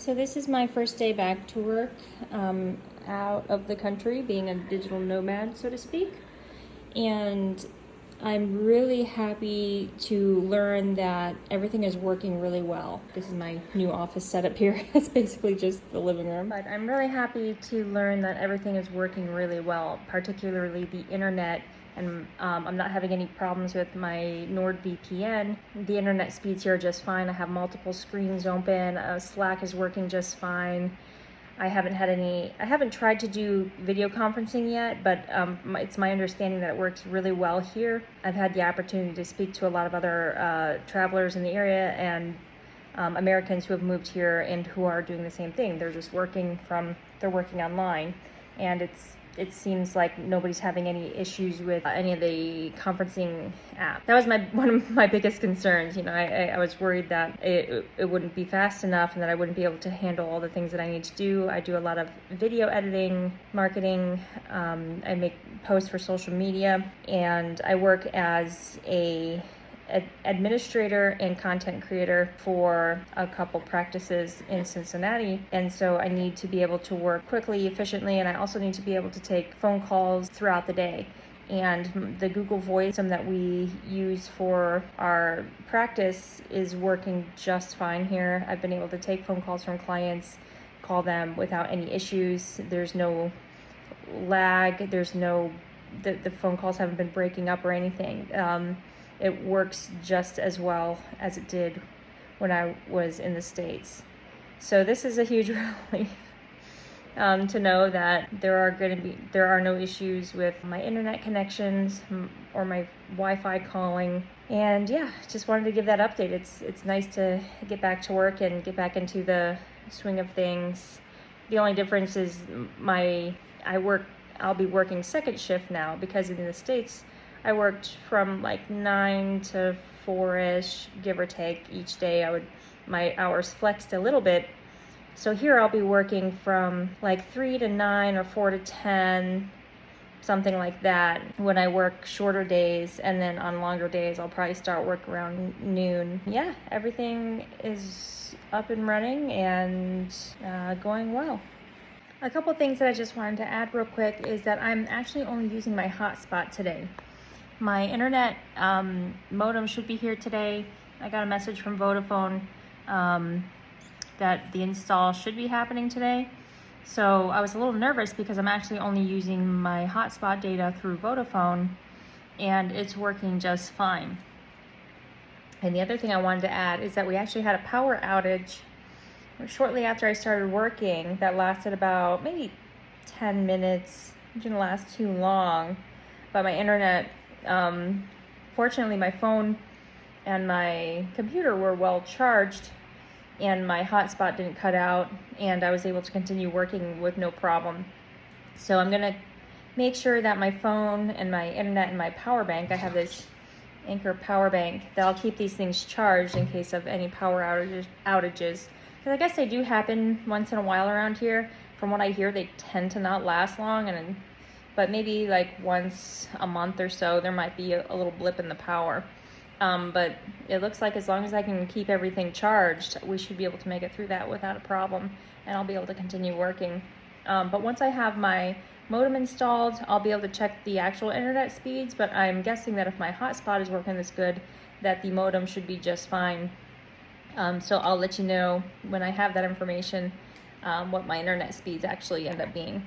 So this is my first day back to work out of the country, being a digital nomad, so to speak. And I'm really happy to learn that everything is working really well. This is my new office setup here. It's basically just the living room. But I'm really happy to learn that everything is working really well, particularly the internet. And I'm not having any problems with my NordVPN. The internet speeds here are just fine. I have multiple screens open. Slack is working just fine. I haven't tried to do video conferencing yet, but it's my understanding that it works really well here. I've had the opportunity to speak to a lot of other travelers in the area and Americans who have moved here and who are doing the same thing. They're working online, and it seems like nobody's having any issues with any of the conferencing app. That was one of my biggest concerns. I was worried that it wouldn't be fast enough and that I wouldn't be able to handle all the things that I need to do. I do a lot of video editing, marketing, I make posts for social media, and I work as a administrator and content creator for a couple practices in Cincinnati, and so I need to be able to work quickly, efficiently, and I also need to be able to take phone calls throughout the day. And the Google Voice that we use for our practice is working just fine here. I've been able to take phone calls from clients, call them without any issues. There's no lag, the phone calls haven't been breaking up or anything. It works just as well as it did when I was in the States. So this is a huge relief to know that there are no issues with my internet connections or my Wi-Fi calling. And yeah, just wanted to give that update. It's nice to get back to work and get back into the swing of things. The only difference is I'll be working second shift now, because in the States I worked from like 9 to 4-ish, give or take, each day. My hours flexed a little bit. So here I'll be working from like 3 to 9 or 4 to 10, something like that, when I work shorter days. And then on longer days, I'll probably start work around noon. Yeah, everything is up and running and going well. A couple things that I just wanted to add real quick is that I'm actually only using my hotspot today. My internet modem should be here today. I got a message from Vodafone that the install should be happening today. So I was a little nervous because I'm actually only using my hotspot data through Vodafone, and it's working just fine. And the other thing I wanted to add is that we actually had a power outage shortly after I started working that lasted about maybe 10 minutes. It didn't last too long, but my internet, fortunately my phone and my computer were well charged and my hotspot didn't cut out, and I was able to continue working with no problem. So I'm gonna make sure that my phone and my internet and my power bank, I have this Anchor power bank, that I'll keep these things charged in case of any power outages. Because I guess they do happen once in a while around here. From what I hear, they tend to not last long, but maybe like once a month or so there might be a little blip in the power. But it looks like as long as I can keep everything charged, we should be able to make it through that without a problem, and I'll be able to continue working. But once I have my modem installed, I'll be able to check the actual internet speeds, but I'm guessing that if my hotspot is working this good, that the modem should be just fine. So I'll let you know when I have that information, what my internet speeds actually end up being.